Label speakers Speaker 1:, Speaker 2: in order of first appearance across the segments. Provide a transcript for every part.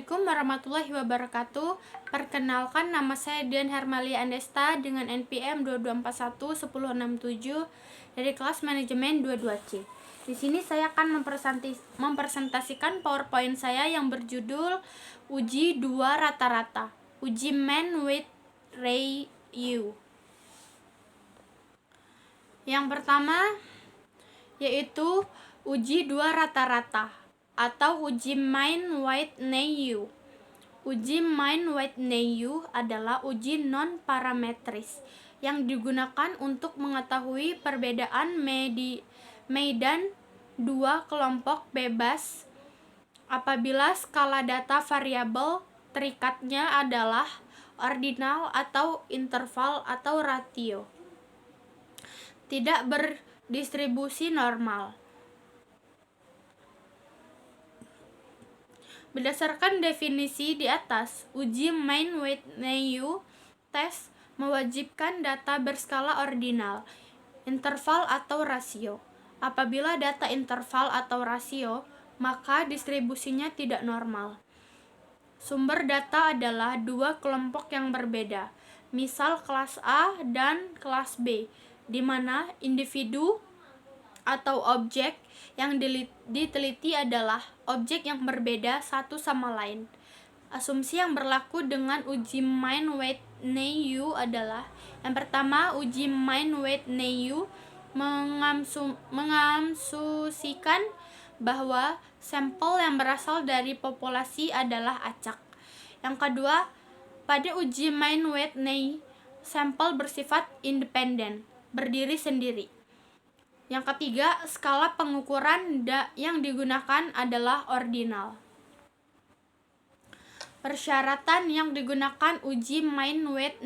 Speaker 1: Assalamualaikum warahmatullahi wabarakatuh. Perkenalkan, nama saya Dian Hermalia Andesta dengan NPM 22411067 dari kelas manajemen 22C. Di sini saya akan mempresentasikan PowerPoint saya yang berjudul Uji 2 rata-rata. Uji Main Weight Ray U. Yang pertama yaitu uji 2 rata-rata atau uji Main Weight U. Uji Main Weight U adalah uji non-parametris yang digunakan untuk mengetahui perbedaan medan dua kelompok bebas apabila skala data variabel terikatnya adalah ordinal atau interval atau rasio, tidak berdistribusi normal. Berdasarkan definisi di atas, uji Main Weight U test mewajibkan data berskala ordinal, interval atau rasio. Apabila data interval atau rasio, maka distribusinya tidak normal. Sumber data adalah dua kelompok yang berbeda, misal kelas A dan kelas B, di mana individu atau objek yang diteliti adalah objek yang berbeda satu sama lain. Asumsi yang berlaku dengan uji Main Weight U adalah: yang pertama, uji Main Weight U mengasumsikan bahwa sampel yang berasal dari populasi adalah acak. Yang kedua, pada uji Main Weight sampel bersifat independen, berdiri sendiri. Yang ketiga, skala pengukuran yang digunakan adalah ordinal. Persyaratan yang digunakan uji Main Weight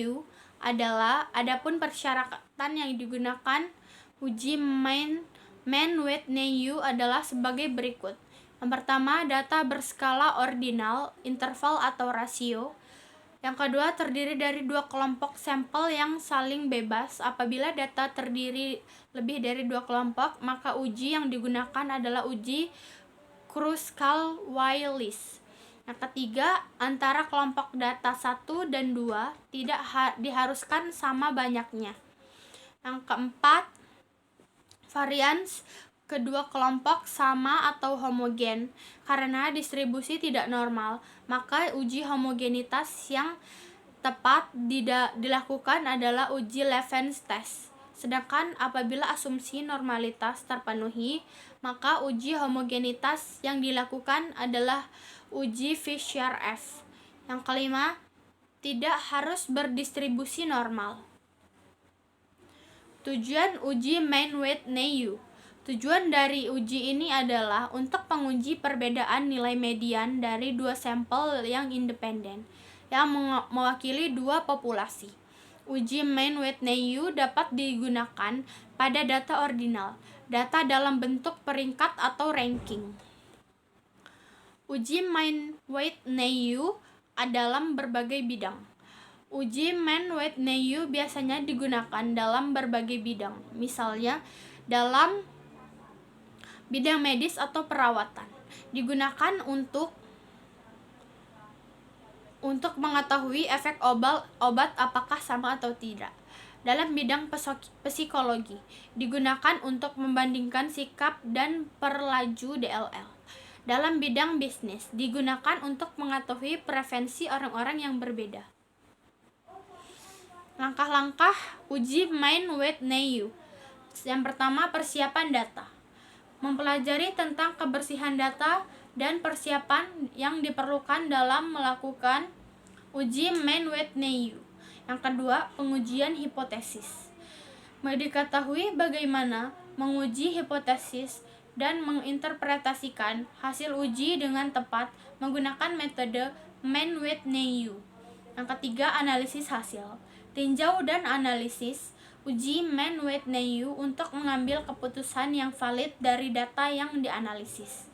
Speaker 1: U adalah: adapun persyaratan yang digunakan uji Main Weight U adalah sebagai berikut. Yang pertama, data berskala ordinal, interval atau rasio. Yang kedua, terdiri dari dua kelompok sampel yang saling bebas. Apabila data terdiri lebih dari dua kelompok, maka uji yang digunakan adalah uji Kruskal-Wallis. Yang ketiga, antara kelompok data 1 dan 2 tidak diharuskan sama banyaknya. Yang keempat, varians kedua kelompok sama atau homogen. Karena distribusi tidak normal, maka uji homogenitas yang tepat dilakukan adalah uji Levens test. Sedangkan apabila asumsi normalitas terpenuhi, maka uji homogenitas yang dilakukan adalah uji Fisher-F. Yang kelima, tidak harus berdistribusi normal. Tujuan uji Main Weight U. Tujuan dari uji ini adalah untuk menguji perbedaan nilai median dari dua sampel yang independen yang mewakili dua populasi. Uji Main Weight U dapat digunakan pada data ordinal, data dalam bentuk peringkat atau ranking. Uji Main Weight U dalam berbagai bidang. Uji Main Weight U biasanya digunakan dalam berbagai bidang, misalnya dalam bidang medis atau perawatan. Digunakan untuk mengetahui efek obat apakah sama atau tidak. Dalam bidang psikologi, digunakan untuk membandingkan sikap dan perlaju DLL. Dalam bidang bisnis, digunakan untuk mengetahui preferensi orang-orang yang berbeda. Langkah-langkah uji Main Weight U. Yang pertama, persiapan data. Mempelajari tentang kebersihan data dan persiapan yang diperlukan dalam melakukan uji Main Weight U. Yang kedua, pengujian hipotesis. Diketahui bagaimana menguji hipotesis dan menginterpretasikan hasil uji dengan tepat menggunakan metode Main Weight U. Yang ketiga, analisis hasil. Tinjau dan analisis uji Main Weight U untuk mengambil keputusan yang valid dari data yang dianalisis.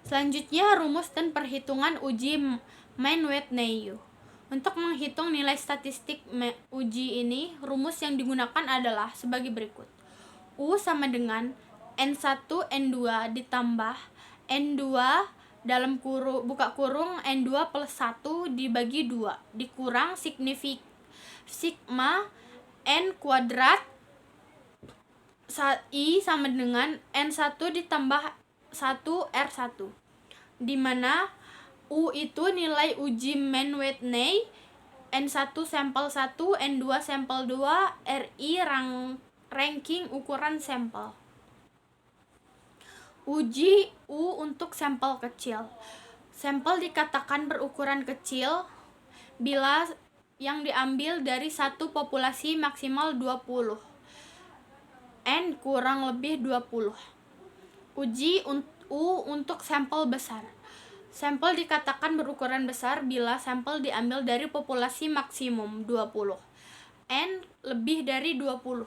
Speaker 1: Selanjutnya, rumus dan perhitungan uji Main Weight U. Untuk menghitung nilai statistik uji ini, rumus yang digunakan adalah sebagai berikut. U sama dengan N1 N2 ditambah N2 dalam kurung buka kurung N2 plus 1 dibagi 2 dikurang sigma N kuadrat I sama dengan N1 ditambah 1 R1, di mana U itu nilai uji main Whitney, N1 sampel 1, N2 sampel 2, RI ranking ukuran sampel. Uji U untuk sampel kecil. Sampel dikatakan berukuran kecil bila yang diambil dari satu populasi maksimal 20. N kurang lebih 20. Uji U untuk sampel besar. Sampel dikatakan berukuran besar bila sampel diambil dari populasi maksimum 20. N lebih dari 20.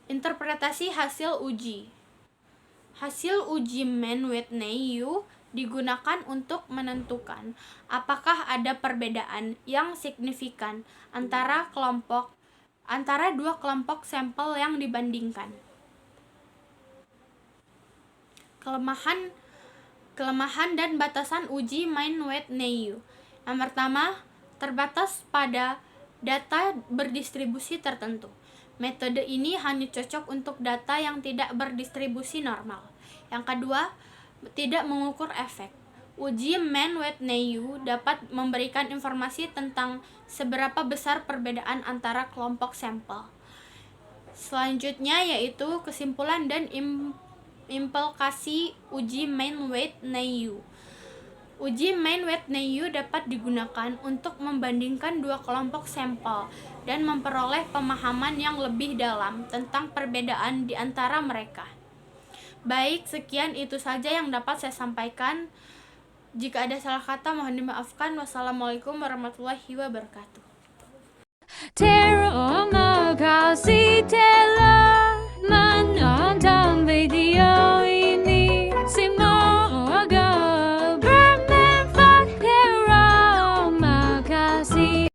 Speaker 1: Interpretasi hasil uji. Hasil uji Mann-Whitney U digunakan untuk menentukan apakah ada perbedaan yang signifikan antara dua kelompok sampel yang dibandingkan. Kelemahan dan batasan uji Mann-Whitney U. Yang pertama, terbatas pada data berdistribusi tertentu. Metode ini hanya cocok untuk data yang tidak berdistribusi normal. Yang kedua, tidak mengukur efek. Uji Mann-Whitney U dapat memberikan informasi tentang seberapa besar perbedaan antara kelompok sampel. Selanjutnya yaitu kesimpulan dan implikasi uji Mann-Whitney U. Uji Mann-Whitney U dapat digunakan untuk membandingkan dua kelompok sampel dan memperoleh pemahaman yang lebih dalam tentang perbedaan di antara mereka. Baik, sekian itu saja yang dapat saya sampaikan. Jika ada salah kata mohon dimaafkan. Wassalamualaikum warahmatullahi wabarakatuh.